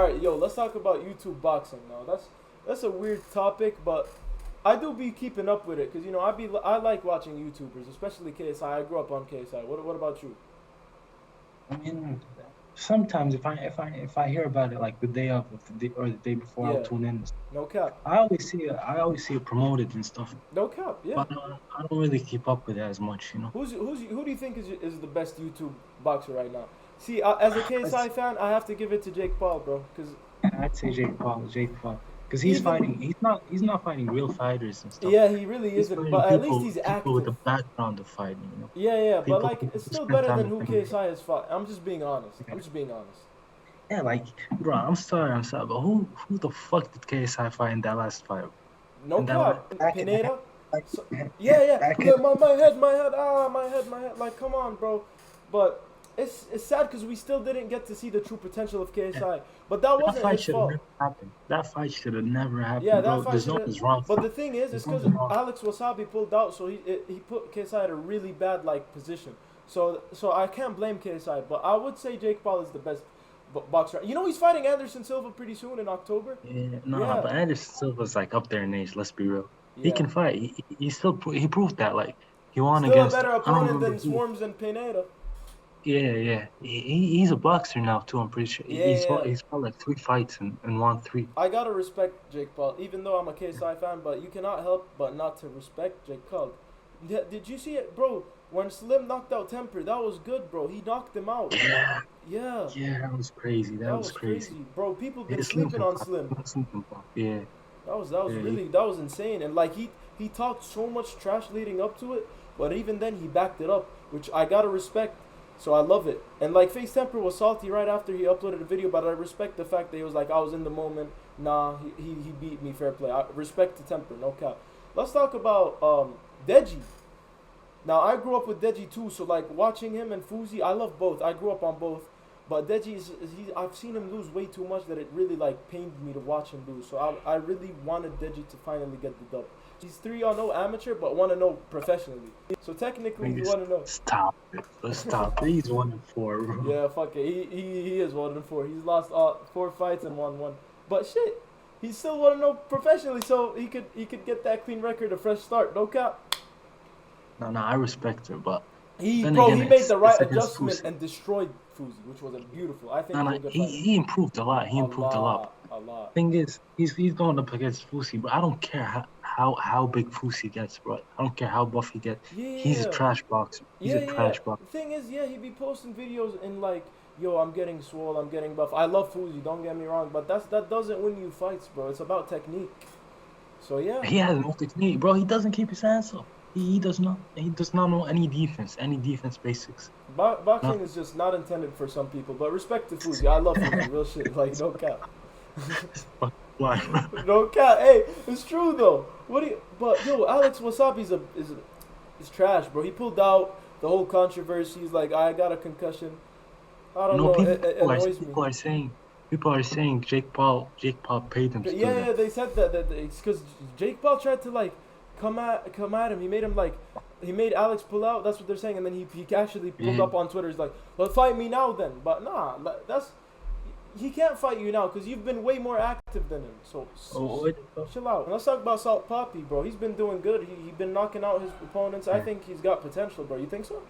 All right, yo, let's talk about YouTube boxing now. That's a weird topic, but I do be keeping up with it because I like watching YouTubers, especially KSI. I grew up on KSI. What about you? I mean, sometimes if I hear about it like the day of the day, or the day before, I'll Yeah, tune in. no cap, I always see it promoted and stuff, no cap. Yeah. but I don't really keep up with it as much. Who do you think is the best YouTube boxer right now? See, as a I'd, KSI fan, I have to give it to Jake Paul, bro, because I'd say Jake Paul, because he's even fighting. He's not fighting real fighters and stuff. yeah, he really He's isn't. fighting But at least people he's people with active. a background of fighting. Yeah, yeah, but People like who it's still spend better time than with who him. KSI has fought. I'm just being honest. I'm just being honest. Yeah, like, bro, I'm sorry, but who the fuck did KSI fight in that last fight? No In that last cap, back in the head, Pineda. like So, yeah, yeah. back in. Look, my head. Ah, my head. Like, come on, bro. But it's sad because we still didn't get to see the true potential of KSI. But that That wasn't fight his should have fault. never happened. That fight should have never Yeah, happened, that bro. fight There's should no have. was wrong But for the it. thing is, There's it's no because wrong. Alex Wasabi pulled out, so he put KSI at a really bad like position. So I can't blame KSI, but I would say Jake Paul is the best boxer. You know he's fighting Anderson Silva pretty soon in October. Yeah, nah, Yeah, but Anderson Silva's like up there in age. Let's be real. He yeah. can fight. He proved that. Like he won Still a against better I don't opponent remember than who. Swarms and Pineda. Yeah, yeah. He's a boxer now too. I'm pretty sure Yeah, yeah. he's fought like 3 fights and won three. I gotta respect Jake Paul, even though I'm a KSI fan. But you cannot help but not to respect Jake Paul. Yeah, did you see it, bro? When Slim knocked out Temper, that was good, bro. He knocked him out. Yeah, Yeah, yeah. That was crazy. That that was was crazy. crazy, bro. People been Yeah, Slim sleeping can on fight. Slim. Slim can fight. Yeah, That was yeah. really that was insane. And like he talked so much trash leading up to it, but even then he backed it up, which I gotta respect. So I love it. And like Face Temper was salty right after he uploaded a video, but I respect the fact that he was like, I was in the moment. Nah, he beat me, fair play. I respect the Temper, no cap. Let's talk about Deji. Now I grew up with Deji too, so like watching him and Fousey, I love both. I grew up on both. But Deji I've seen him lose way too much that it really like pained me to watch him lose. So I really wanted Deji to finally get the dub. He's 3-0 amateur, but 1-0 professionally. So technically, he Nigga, 1-0. stop it. Let's stop it. He's 1-4, bro. Yeah, fuck it. He is 1-4. He's lost 4 fights and won one. But shit, he's still 1-0 professionally, so he could get that clean record, a fresh start. No cap. No, no, I respect her, but He then bro, again, he made the right it's against adjustment Fousey. and destroyed Fuzi, which was a beautiful. I think No, he's no, a good he, fighter. he improved a lot. He A improved a lot. lot, a lot. Thing is, he's going up against Fousey, but I don't care how big Fousey gets, bro. I don't care how buff he gets. He's a Yeah, trash boxer. He's yeah, a yeah. trash boxer. The thing is, yeah, he be posting videos in like, yo, I'm getting swole, I'm getting buff. I love Fuzi, don't get me wrong, but that doesn't win you fights, bro. It's about technique. So yeah, He has no technique, bro. He doesn't keep his hands up. He does not. He does not know any defense basics. boxing Nothing. is just not intended for some people. But respect to Fuzi, I love Fuzi, real shit. Like no cap. Why? No cap. Hey, it's true though. What do you? But yo, Alex Wasabi's is trash, bro. He pulled out the whole controversy. He's like, I got a concussion. I don't No, know. people It are annoys me. people are saying people are saying Jake Paul paid him to But do yeah, that. yeah, they said that it's because Jake Paul tried to like come at him. He made him like he made Alex pull out. That's what they're saying, and then he actually pulled Yeah. up on Twitter. He's like, "Well, fight me now then." But nah, that's he can't fight you now because you've been way more active than him. So Oh, what? chill out. And let's talk about Salt Papi, bro. He's been doing good. He been knocking out his opponents. I Yeah. think he's got potential, bro. You think so?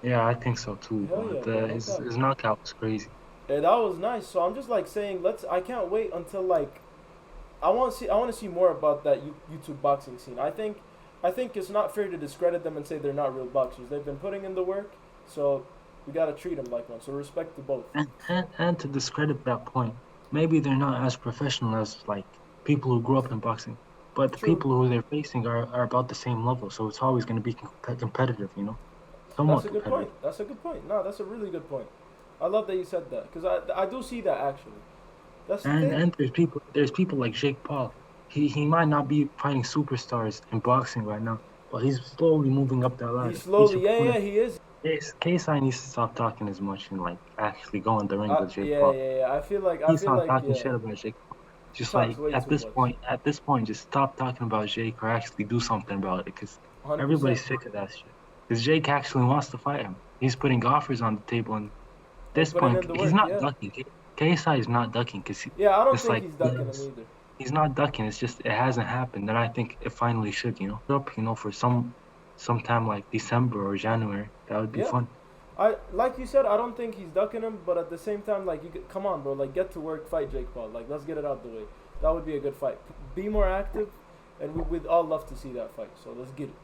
Yeah, I think so too. Hell But yeah, bro. No his cap. his knockout was crazy. Yeah, that was nice. So I'm just like saying, I can't wait until like I want to see more about that YouTube boxing scene. I think it's not fair to discredit them and say they're not real boxers. They've been putting in the work, so we gotta treat them like one. So respect to both. And to discredit that point, maybe they're not as professional as like people who grew up in boxing, but the True. people who they're facing are about the same level. So it's always going to be competitive, That's somewhat a good competitive. point. That's a good point. No, that's a really good point. I love that you said that because I do see that actually. That's the And thing. and there's people like Jake Paul. He might not be fighting superstars in boxing right now, but he's slowly moving up that He's ladder. He's slowly, a yeah, point. yeah, he is. KSI needs to stop talking as much and like actually go in the ring with Jake Yeah, Paul. yeah, yeah. He's not talking Yeah, shit about Jake. he Just talks like way at too this much. point, just stop talking about Jake or actually do something about it, because 100%. everybody's sick of that shit. Because Jake actually wants to fight him. He's putting offers on the table, and at And this putting point, in the he's work. not Yeah, ducking. KSI is not ducking because Yeah, I don't it's think like he's ducking him either. he's not ducking. It's just it hasn't happened, and I think it finally should. Up. For sometime like December or January. That would be Yeah. fun. Like you said, I don't think he's ducking him, but at the same time, like come on, bro, like get to work, fight Jake Paul, like let's get it out the way. That would be a good fight. Be more active, and we'd all love to see that fight. So let's get it.